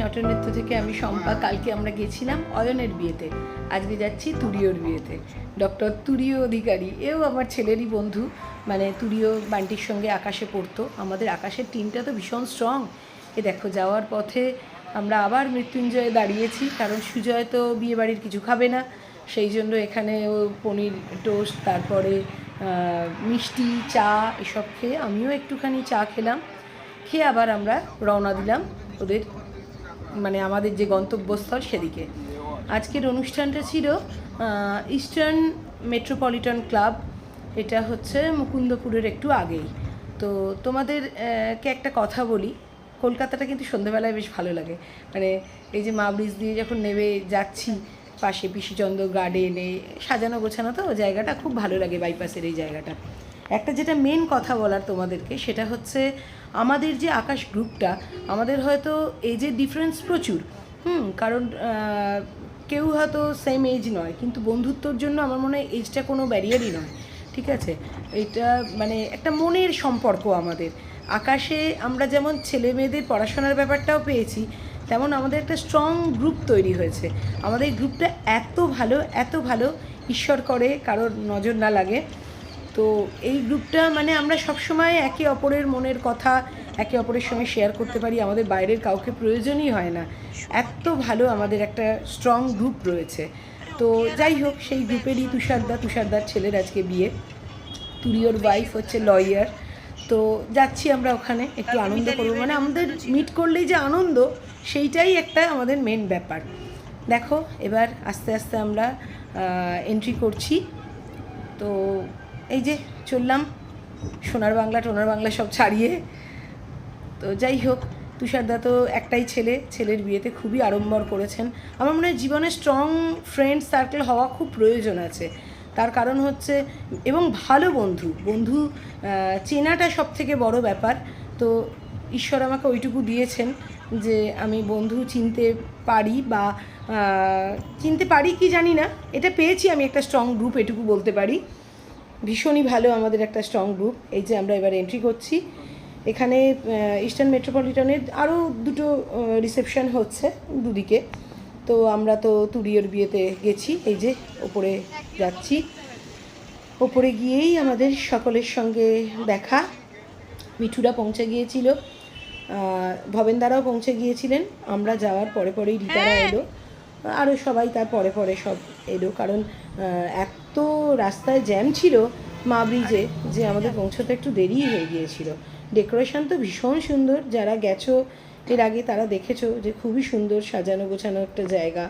নটনৃত্য থেকে আমি শম্পা। কালকে আমরা গেছিলাম অয়নের বিয়েতে, আজকে যাচ্ছি তুরিওর বিয়েতে। ডক্টর তুরিও অধিকারী, এও আমার ছেলেরই বন্ধু। মানে তুরিও বান্টির সঙ্গে আকাশে পড়তো। আমাদের আকাশের টিমটা তো ভীষণ স্ট্রং। এ দেখো, যাওয়ার পথে আমরা আবার মৃত্যুঞ্জয়ে দাঁড়িয়েছি, কারণ সুজয় তো বিয়েবাড়ির কিছু খাবে না, সেই জন্য এখানে ও পনির টোস্ট, তারপরে মিষ্টি, চা এসব খেয়ে আমিও একটুখানি চা খেলাম। খেয়ে আবার আমরা রওনা দিলাম ওদের মানে আমাদের যে গন্তব্যস্থল সেদিকে। আজকের অনুষ্ঠানটা ছিল ইস্টার্ন মেট্রোপলিটন ক্লাব, এটা হচ্ছে মুকুন্দপুরের একটু আগেই। তো তোমাদেরকে একটা কথা বলি, কলকাতাটা কিন্তু সন্ধ্যেবেলায় বেশ ভালো লাগে। মানে এই যে মা ব্রিজ দিয়ে যখন নেমে যাচ্ছি, পাশে পিসিচন্দ্র গার্ডেনে সাজানো গোছানো, তো জায়গাটা খুব ভালো লাগে, বাইপাসের এই জায়গাটা। একটা যেটা মেন কথা বলার তোমাদেরকে, সেটা হচ্ছে আমাদের যে আকাশ গ্রুপটা, আমাদের হয়তো এজের ডিফারেন্স প্রচুর, কারণ কেউ হয়তো সেম এজ নয়, কিন্তু বন্ধুত্বর জন্য আমার মনে হয় এজটা কোনো ব্যারিয়ারই নয়, ঠিক আছে? এটা মানে একটা মনের সম্পর্ক আমাদের। আকাশে আমরা যেমন ছেলে মেয়েদের পড়াশোনার ব্যাপারটাও পেয়েছি, তেমন আমাদের একটা স্ট্রং গ্রুপ তৈরি হয়েছে। আমাদের গ্রুপটা এত ভালো, ঈশ্বর করে কারোর নজর না লাগে। তো এই গ্রুপটা মানে আমরা সবসময় একে অপরের মনের কথা একে অপরের সঙ্গে শেয়ার করতে পারি, আমাদের বাইরের কাউকে প্রয়োজনই হয় না। এত ভালো আমাদের একটা স্ট্রং গ্রুপ রয়েছে। তো যাই হোক, সেই গ্রুপেরই তুষারদার ছেলের আজকে বিয়ে। তুরিওর ওয়াইফ হচ্ছে লয়ার। তো যাচ্ছি আমরা ওখানে একটু আনন্দ করবো, মানে আমাদের মিট করলেই যে আনন্দ, সেইটাই একটা আমাদের মেন ব্যাপার। দেখো, এবার আস্তে আস্তে আমরা এন্ট্রি করছি। তো এই যে চললাম সোনার বাংলা টোনার বাংলা সব ছাড়িয়ে। তো যাই হোক, তুষারদা তো একটাই ছেলে, ছেলের বিয়েতে খুবই আড়ম্বর করেছেন। আমার মনে হয় জীবনে স্ট্রং ফ্রেন্ড সার্কেল হওয়া খুব প্রয়োজন আছে। তার কারণ হচ্ছে, এবং ভালো বন্ধু চেনাটা সব থেকে বড় ব্যাপার। তো ঈশ্বর আমাকে ওইটুকু দিয়েছেন যে আমি বন্ধু চিনতে পারি, বা চিনতে পারি কি জানি না, এটা পেয়েছি আমি একটা স্ট্রং গ্রুপ, এটুকু বলতে পারি। ভীষণই ভালো আমাদের একটা স্ট্রং গ্রুপ। এই যে আমরা এবার এন্ট্রি করছি এখানে। ইস্টার্ন মেট্রোপলিটনের আরও দুটো রিসেপশন হচ্ছে দুদিকে। তো আমরা তো তুরিওর বিয়েতে গেছি, এই যে ওপরে যাচ্ছি। ওপরে গিয়েই আমাদের সকলের সঙ্গে দেখা। মিঠুরা পৌঁছে গিয়েছিল, ভবেনদারাও পৌঁছে গিয়েছিলেন। আমরা যাওয়ার পরেই রীতারা এলো, আরও সবাই তার পরে সব এলো, কারণ এত রাস্তায় জ্যাম ছিল মা ব্রিজে যে আমাদের পৌঁছতে একটু দেরি হয়ে গিয়েছিল। ডেকোরেশন তো ভীষণ সুন্দর, যারা গেছো এর আগে তারা দেখেছো যে খুবই সুন্দর সাজানো গোছানো একটা জায়গা,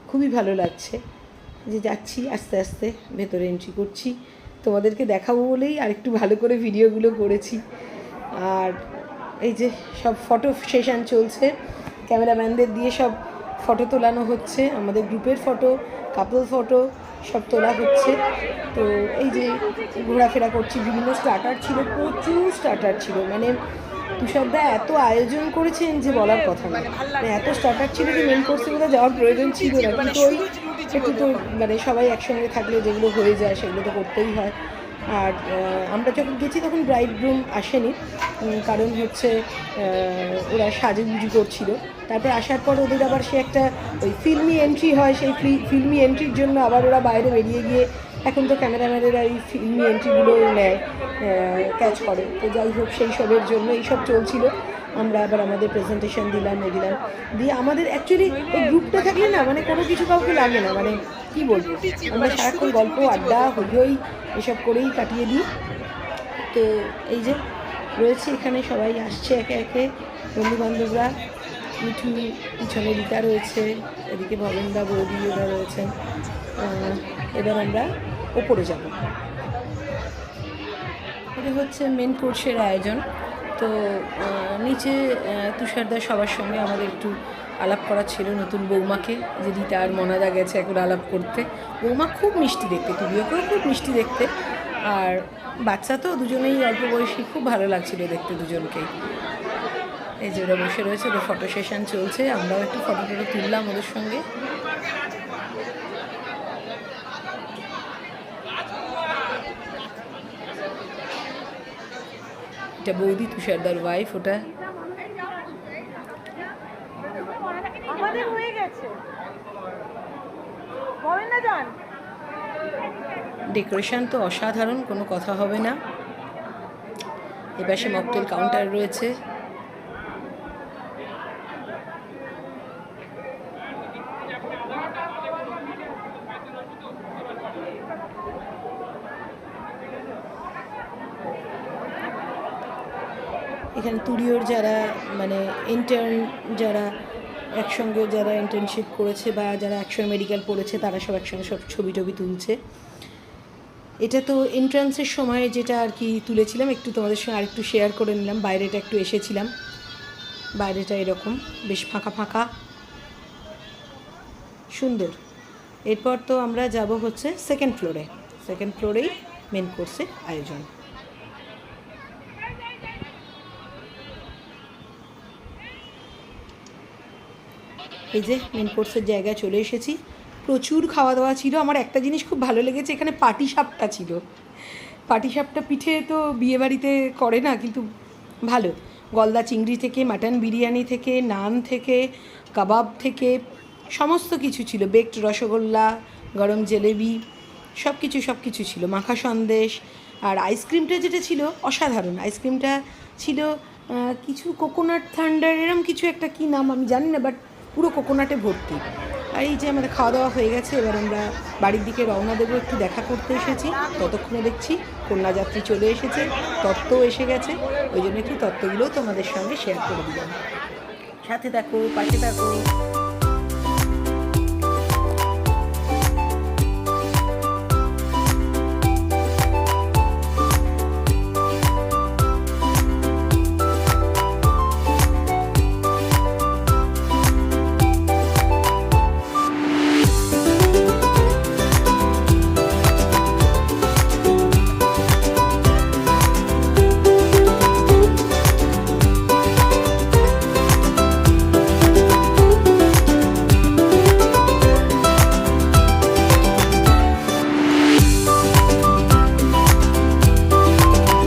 খুবই ভালো লাগছে। যে যাচ্ছি আস্তে আস্তে ভেতরে এন্ট্রি করছি, তোমাদেরকে দেখাবো বলেই আর একটু ভালো করে ভিডিওগুলো করেছি। আর এই যে সব ফটো সেশন চলছে, ক্যামেরাম্যানদের দিয়ে সব ফটো তোলানো হচ্ছে, আমাদের গ্রুপের ফটো, কাপল ফটো সব তোলা হচ্ছে। তো এই যে ঘোরাফেরা করছি, বিভিন্ন স্টার্টার ছিল, প্রচুর স্টার্টার ছিল। মানে তুষারদা এত আয়োজন করেছেন যে বলার কথা না, মানে এত স্টার্টার ছিল যে মেন কোর্সে কোথাও যাওয়ার প্রয়োজন ছিল না, কিন্তু ওই একটু তো মানে সবাই একসঙ্গে থাকলে যেগুলো হয়ে যায় সেগুলো তো করতেই হয়। আর আমরা যখন গেছি তখন ব্রাইড গ্রুম আসেনি, কারণ হচ্ছে ওরা সাজুগুজু করছিল। তারপর আসার পর ওদের আবার সে একটা ওই ফিল্মি এন্ট্রি হয়, সেই ফিল্মি এন্ট্রির জন্য আবার ওরা বাইরে বেরিয়ে গিয়ে, এখন তো ক্যামেরাম্যানেরা এই ফিল্মি এন্ট্রিগুলো নেয়, ক্যাচ করে। তো যাই হোক, সেই সবের জন্য এইসব চলছিল। আমরা আবার আমাদের প্রেজেন্টেশন দিলাম দিয়ে আমাদের অ্যাকচুয়ালি এই গ্রুপটা থাকলে না, মানে কোনো কিছু কাউকে লাগে না, মানে কী বলবো, আমরা সারাক্ষণ গল্প আড্ডা হই এসব করেই কাটিয়ে দিই। তো এই যে রয়েছে এখানে, সবাই আসছে একে একে বন্ধুবান্ধবরা। মিঠু পিছনে রীতা রয়েছে, এদিকে ভবেনদা বৌদি ওরা রয়েছেন। এবার আমরা ওপরে যাব। এটা হচ্ছে মেন কোর্সের আয়োজন। তো নিচে তুষারদা সবার সঙ্গে আমাদের একটু আলাপ করা ছিল, নতুন বৌমাকে, যে রীতা আর মনাদা গেছে এখন আলাপ করতে। বৌমা খুব মিষ্টি দেখতে, তুলিওকেও খুব মিষ্টি দেখতে, আর বাচ্চা তো দুজনেই অল্প বয়সী, খুব ভালো লাগছিল দেখতে দুজনকেই। এই যে ওরা বসে রয়েছে, ওদের ফটো সেশন চলছে, আমরাও একটু ফটো তুললাম ওদের সঙ্গে। এটা বৌদি, তুষারদার ওয়াইফ। ওটা ডেকোরেশন তো অসাধারণ, কোনো কথা হবে না। এপাশে মকটেল কাউন্টার রয়েছে। এখানে তুরিওর যারা মানে ইন্টার্ন, যারা একসঙ্গে যারা ইন্টার্নশিপ করেছে বা যারা একসঙ্গে মেডিকেল পড়েছে, তারা সব একসঙ্গে সব ছবি টবি তুলছে। এটা তো এন্ট্রান্সের সময় যেটা আর কি তুলেছিলাম, একটু তোমাদের সঙ্গে আরেকটু শেয়ার করে নিলাম। বাইরেটা একটু এসেছিলাম, বাইরেটা এরকম বেশ ফাঁকা ফাঁকা, সুন্দর। এরপর তো আমরা যাব হচ্ছে সেকেন্ড ফ্লোরে। সেকেন্ড ফ্লোরেই মেন কোর্সের আয়োজন। এই যে মেন কোর্সের জায়গায় চলে এসেছি। প্রচুর খাওয়া দাওয়া ছিল। আমার একটা জিনিস খুব ভালো লেগেছে, এখানে পাটিসাপটা ছিল। পাটিসাপটা পিঠে তো বিয়েবাড়িতে করে না, কিন্তু ভালো। গলদা চিংড়ি থেকে, মাটন বিরিয়ানি থেকে, নান থেকে, কাবাব থেকে সমস্ত কিছু ছিল। বেকড রসগোল্লা, গরম জিলেবি, সব কিছু ছিল। মাখা সন্দেশ, আর আইসক্রিমটা যেটা ছিল অসাধারণ। আইসক্রিমটা ছিল কিছু কোকোনাট থান্ডার এরম কিছু একটা, কী নাম আমি জানি না, বাট পুরো কোকোনাটে ভর্তি। আর এই যে আমাদের খাওয়া দাওয়া হয়ে গেছে, এবার আমরা বাড়ির দিকে রওনা দেবো। একটু দেখা করতে এসেছি, ততক্ষণে দেখছি কন্যাযাত্রী চলে এসেছে, তত্ত্বও এসে গেছে। ওই জন্য একটু তত্ত্বগুলোও তোমাদের সঙ্গে শেয়ার করে দিলাম। সাথে থাকো, পাশে থাকো।